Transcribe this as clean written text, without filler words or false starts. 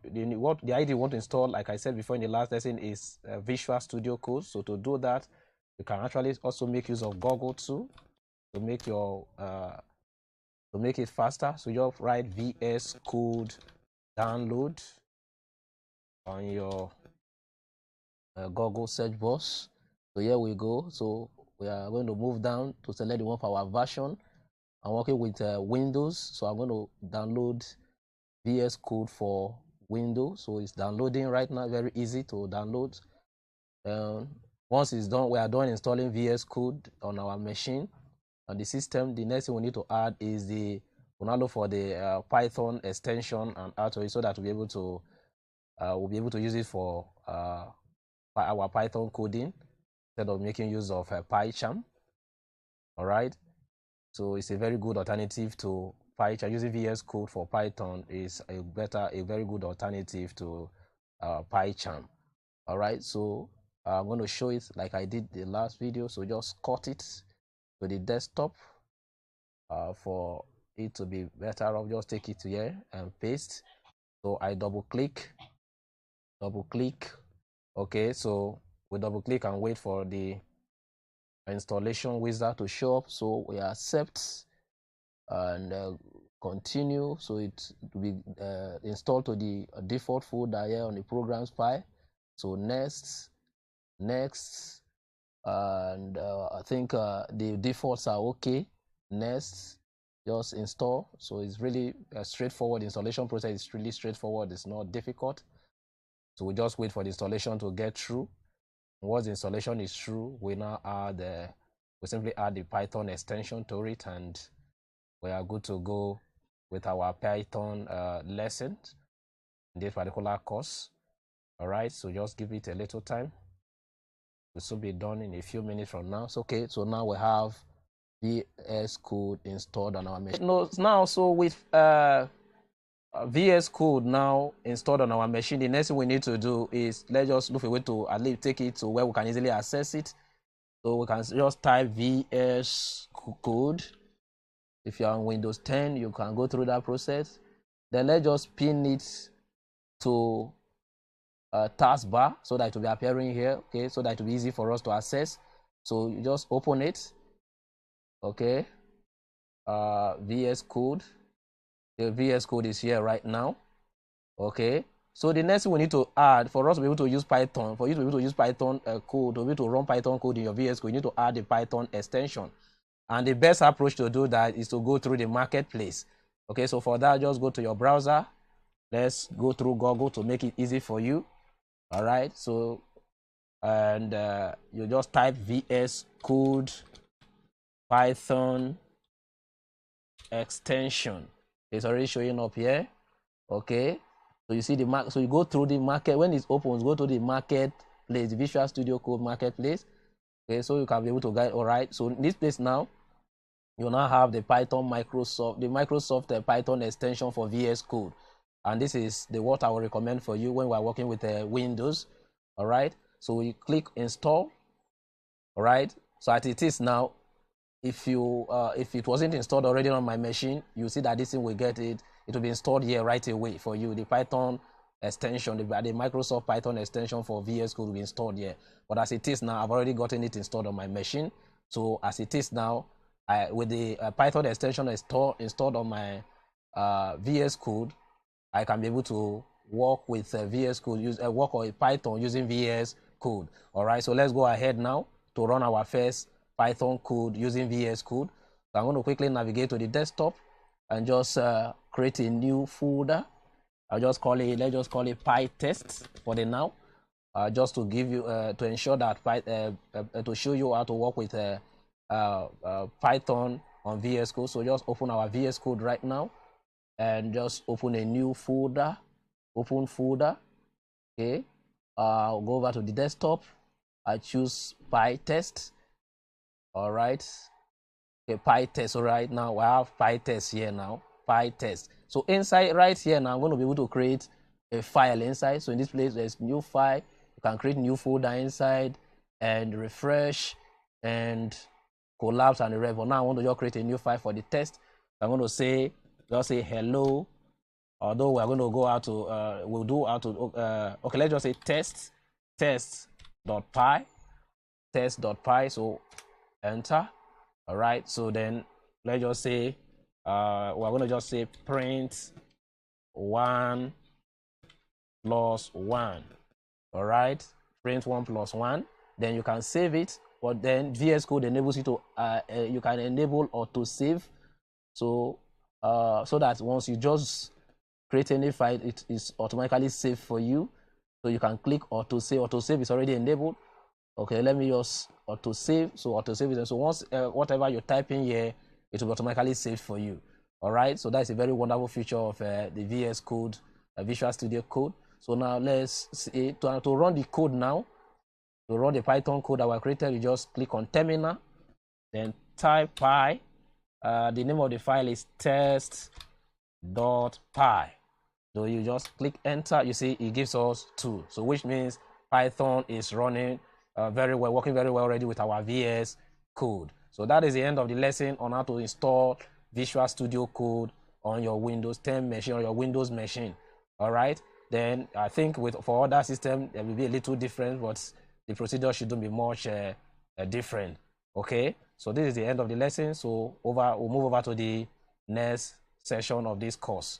the ID you want to install, like I said before in the last lesson, is Visual Studio Code. So to do that, you can actually also make use of Google too to make your to make it faster. So you just write VS Code download on your Google search box. So here we go. So we are going to move down to select the one for our version. I'm working with Windows, so I'm going to download VS Code for Windows. So it's downloading right now, very easy to download. Once it's done, we are done installing VS Code on our machine. On the system, the next thing we need to add is we'll now look for the Python extension and add to it so that we'll be able to use it for our Python coding instead of making use of PyCharm. All right. So it's a very good alternative to PyCharm. Using VS Code for Python is a very good alternative to PyCharm. All right. So I'm going to show it like I did the last video. So just cut it to the desktop for it to be better off. Just take it here and paste. So I double click. Okay. So we double click and wait for the installation wizard to show up. So we accept and continue. So it will be installed to the default folder here on the programs file. So next, and I think the defaults are okay. Next, just install. So it's really a straightforward installation process. It's really straightforward. It's not difficult. So we just wait for the installation to get through. Once the installation is through, we now add we simply add the Python extension to it, and we are good to go with our Python lesson in this particular course. All right, so just give it a little time. This will be done in a few minutes from now. So okay, so now we have VS Code installed on our machine. Now, so with VS Code now installed on our machine, the next thing we need to do is let's just look for a way to at least take it to where we can easily access it. So we can just type VS Code. If you're on Windows 10, you can go through that process. Then let's just pin it to a taskbar so that it will be appearing here, okay, so that it will be easy for us to access. So you just open it, okay. VS Code. The VS Code is here right now, okay. So the next thing we need to add for us to be able to use Python, for you to be able to use Python code, to be able to run Python code in your VS Code, you need to add the Python extension. And the best approach to do that is to go through the marketplace. Okay, so for that, just go to your browser. Let's go through Google to make it easy for you. All right, so and you just type VS Code Python extension. It's already showing up here. Okay, so you see the mark. So you go through the market. When it opens, go to the marketplace, the Visual Studio Code marketplace. Okay, so you can be able to guide. All right, so in this place now, you now have the Microsoft Python extension for VS Code, and this is what I will recommend for you when we are working with Windows. All right, so we click install. All right, so as it is now, if it wasn't installed already on my machine, you see that this thing will get it. It will be installed here right away for you. The Python extension, the Microsoft Python extension for VS Code will be installed here. But as it is now, I've already gotten it installed on my machine. So as it is now, with the Python extension installed on my VS Code, I can be able to work with VS Code, work on Python using VS Code. All right, so let's go ahead now to run our first Python code using VS Code. So I'm going to quickly navigate to the desktop and just create a new folder. I'll just call it, let's just call it PyTest for the now, just to give you to ensure that to show you how to work with Python on VS Code. So just open our VS Code right now and just open a new folder. Open folder. Okay. I'll go over to the desktop. I choose PyTest. All right. Okay, PyTest. All right. Now I have PyTest here now. PyTest. So inside right here now, I'm going to be able to create a file inside. So in this place, there's new file. You can create new folder inside and refresh and collapse and the rest. But now I want to just create a new file for the test. I'm going to say, just say hello Although we're going to go out to, we'll do out to, okay, let's just say test.py, test.py. So enter. All right. So then let's just say, we're going to just say print 1 plus 1. All right. Print 1 plus 1. Then you can save it. But then VS Code enables you to, you can enable auto save. So, so that once you just create any file, it is automatically saved for you. So you can click auto save. Auto save is already enabled. Okay, let me just auto save. So auto save is, so once whatever you type in here, it will be automatically saved for you. All right, so that's a very wonderful feature of the VS Code, Visual Studio Code. So now let's see, to run the code now, to run the Python code that we created, you just click on terminal, then type py. The name of the file is test.py. So you just click enter, you see it gives us 2. So which means Python is running very well, working very well already with our VS Code. So that is the end of the lesson on how to install Visual Studio Code on your Windows 10 machine or your Windows machine. All right. Then I think for other systems there will be a little different, but the procedure shouldn't be much different. Okay. So this is the end of the lesson. So we'll move over to the next session of this course.